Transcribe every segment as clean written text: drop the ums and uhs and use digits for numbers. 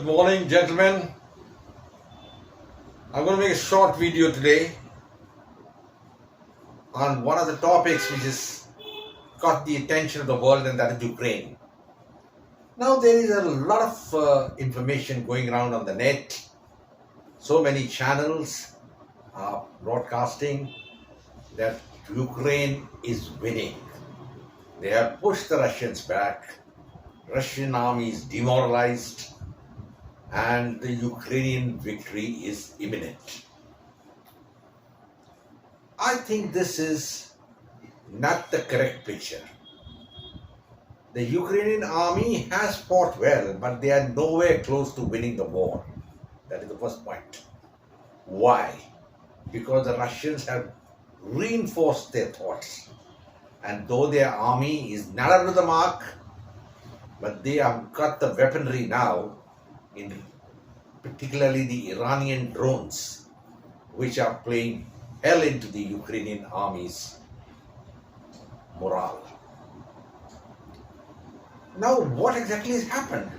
morning, gentlemen. I'm going to make a short video today on one of the topics which has caught the attention of the world, and that is Ukraine. Now, there is a lot of information going around on the net. So many channels are broadcasting that Ukraine is winning. They have pushed the Russians back. Russian army is demoralized, and the Ukrainian victory is imminent. I think this is not the correct picture. The Ukrainian army has fought well, but they are nowhere close to winning the war. That is the first point. Why? Because the Russians have reinforced their thoughts. And though their army is not up to the mark, but they have got the weaponry now, in particularly the Iranian drones, which are playing hell into the Ukrainian army's morale. Now, what exactly has happened?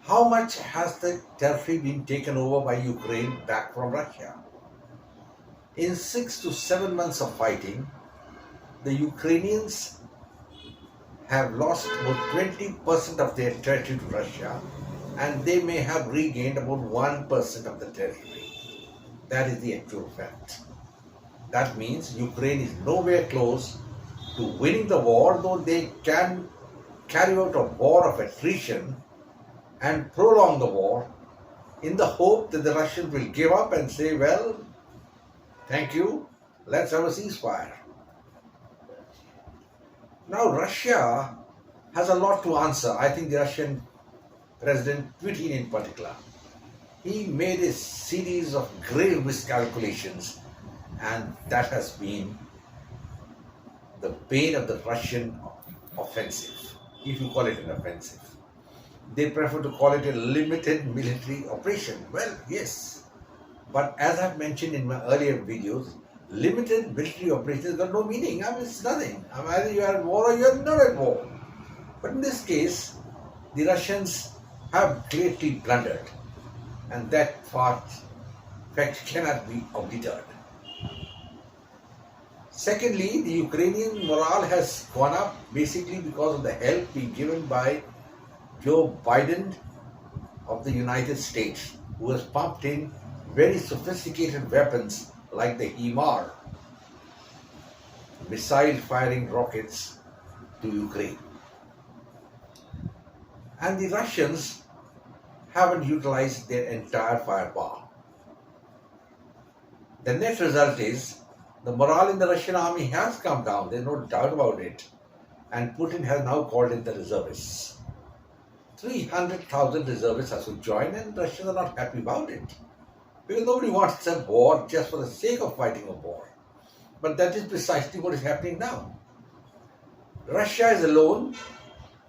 How much has the territory been taken over by Ukraine back from Russia? In 6 to 7 months of fighting, the Ukrainians have lost about 20% of their territory to Russia, and they may have regained about 1% of the territory. That is the actual fact. That means Ukraine is nowhere close to winning the war, though they can carry out a war of attrition and prolong the war in the hope that the Russians will give up and say, well, thank you, let's have a ceasefire. Now, Russia has a lot to answer. I think the Russian President Putin in particular, he made a series of grave miscalculations, and that has been the bane of the Russian offensive, if you call it an offensive. They prefer to call it a limited military operation. Well, yes, but as I've mentioned in my earlier videos, limited military operations got no meaning. I mean, it's nothing. I mean, either you are at war or you are not at war. But in this case, the Russians have greatly blundered, and that fact cannot be obliterated. Secondly, the Ukrainian morale has gone up basically because of the help being given by Joe Biden of the United States, who has pumped in very sophisticated weapons like the HIMAR, missile-firing rockets to Ukraine. And the Russians haven't utilized their entire firepower. The net result is the morale in the Russian army has come down, there's no doubt about it. And Putin has now called in the reservists. 300,000 reservists have to join, and Russians are not happy about it. Because nobody wants a war just for the sake of fighting a war. But that is precisely what is happening now. Russia is alone,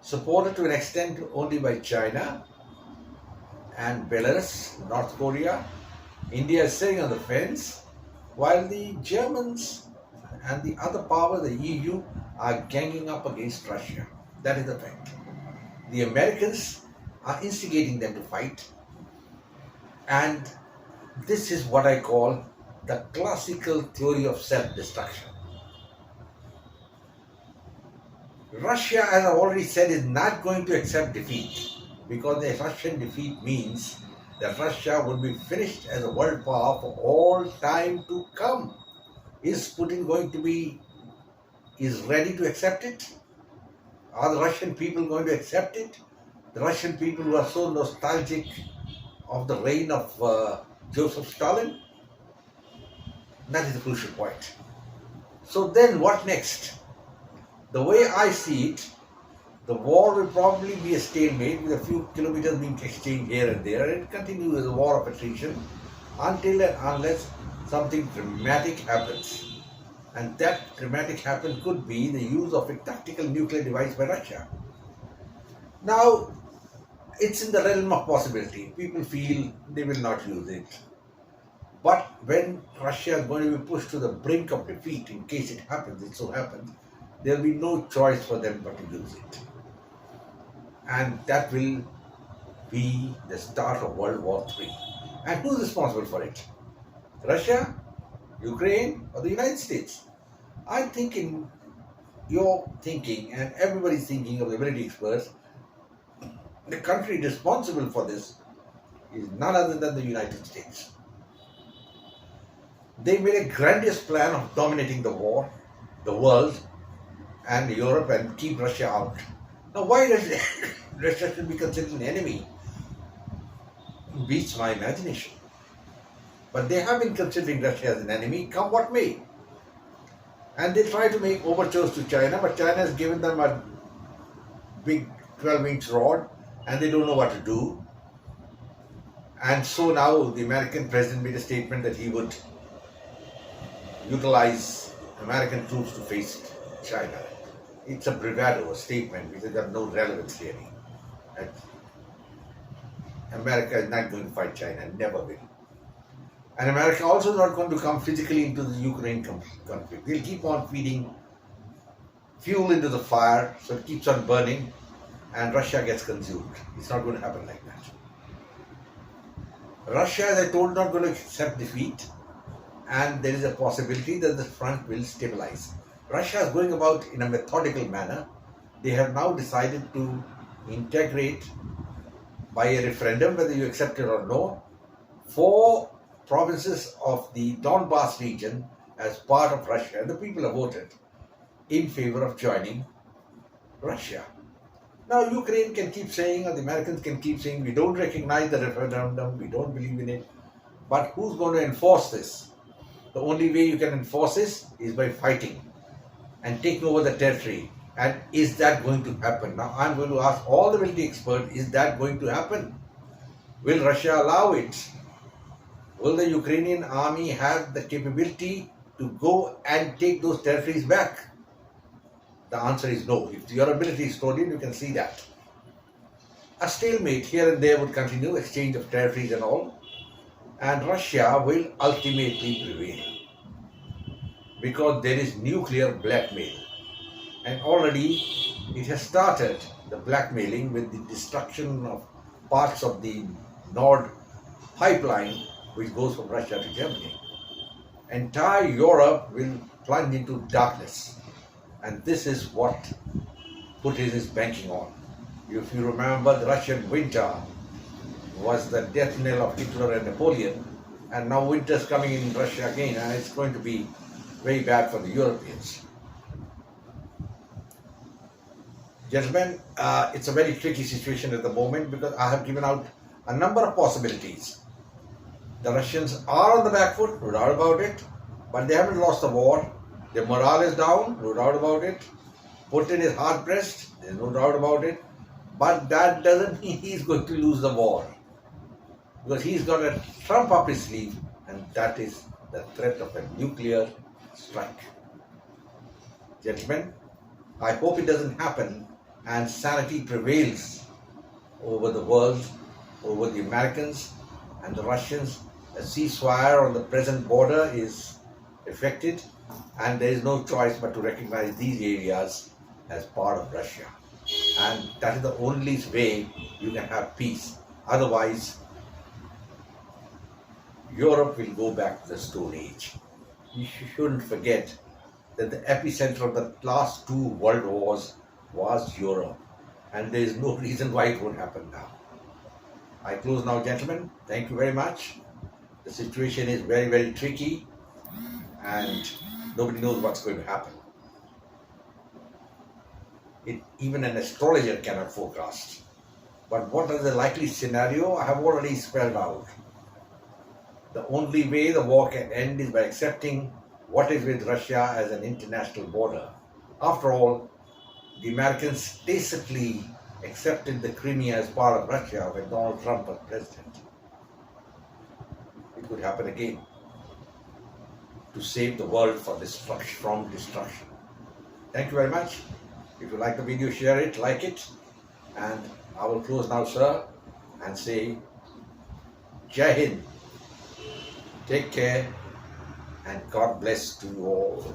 supported to an extent only by China and Belarus, North Korea. India is sitting on the fence, while the Germans and the other powers, the EU, are ganging up against Russia. That is the fact. The Americans are instigating them to fight, and this is what I call the classical theory of self-destruction. Russia, as I already said, is not going to accept defeat, because the Russian defeat means that Russia will be finished as a world power for all time to come. Is Putin ready to accept it? Are the Russian people going to accept it? The Russian people who are so nostalgic of the reign of Joseph Stalin? That is the crucial point. So then what next? The way I see it, the war will probably be a stalemate with a few kilometers being exchanged here and there. It continues as a war of attrition until and unless something dramatic happens. And that dramatic happen could be the use of a tactical nuclear device by Russia. Now, it's in the realm of possibility. People feel they will not use it. But when Russia is going to be pushed to the brink of defeat, in case it happens, it so happens, there will be no choice for them but to use it. And that will be the start of World War III. And who's responsible for it? Russia, Ukraine, or the United States? I think in your thinking and everybody's thinking of the military experts, the country responsible for this is none other than the United States. They made a grandiose plan of dominating the world, and Europe and keep Russia out. Now, why Russia should be considered an enemy beats my imagination. But they have been considering Russia as an enemy, come what may. And they try to make overtures to China, but China has given them a big 12-inch rod and they don't know what to do. And so now the American president made a statement that he would utilize American troops to face China. It's a bravado statement which has got no relevance really. And America is not going to fight China, never will. And America also is not going to come physically into the Ukraine conflict. They'll keep on feeding fuel into the fire so it keeps on burning and Russia gets consumed. It's not going to happen like that. Russia, as I told, not going to accept defeat, and there is a possibility that the front will stabilize. Russia is going about in a methodical manner. They have now decided to integrate by a referendum, whether you accept it or no, 4 provinces of the Donbas region as part of Russia, and the people have voted in favor of joining Russia. Now, Ukraine can keep saying, or the Americans can keep saying, we don't recognize the referendum, we don't believe in it, but who's going to enforce this? The only way you can enforce this is by fighting and taking over the territory. And is that going to happen? Now, I'm going to ask all the military experts, is that going to happen? Will Russia allow it? Will the Ukrainian army have the capability to go and take those territories back? The answer is no. If you're a military historian, you can see that. A stalemate here and there would continue, exchange of territories and all, and Russia will ultimately prevail because there is nuclear blackmail. And already it has started, the blackmailing, with the destruction of parts of the Nord pipeline which goes from Russia to Germany. Entire Europe will plunge into darkness. And this is what Putin is banking on. If you remember, the Russian winter was the death knell of Hitler and Napoleon, and now winter is coming in Russia again, and it's going to be very bad for the Europeans. Gentlemen, it's a very tricky situation at the moment because I have given out a number of possibilities. The Russians are on the back foot, no doubt about it, but they haven't lost the war. Their morale is down, no doubt about it. Putin is hard-pressed, there's no doubt about it. But that doesn't mean he's going to lose the war. Because he's got a trump up his sleeve, and that is the threat of a nuclear strike. Gentlemen, I hope it doesn't happen and sanity prevails over the world, over the Americans and the Russians. A ceasefire on the present border is effected, and there is no choice but to recognize these areas as part of Russia. And that is the only way you can have peace. Otherwise, Europe will go back to the Stone Age. You shouldn't forget that the epicenter of the last 2 world wars was Europe. And there is no reason why it won't happen now. I close now, gentlemen. Thank you very much. The situation is very, very tricky, and nobody knows what's going to happen. Even an astrologer cannot forecast. But what is the likely scenario? I have already spelled out. The only way the war can end is by accepting what is with Russia as an international border. After all, the Americans tacitly accepted the Crimea as part of Russia when Donald Trump was president. It could happen again to save the world from destruction. Thank you very much. If you like the video, share it, like it, and I will close now, sir, and say Jai Hind. Take care, and God bless to you all.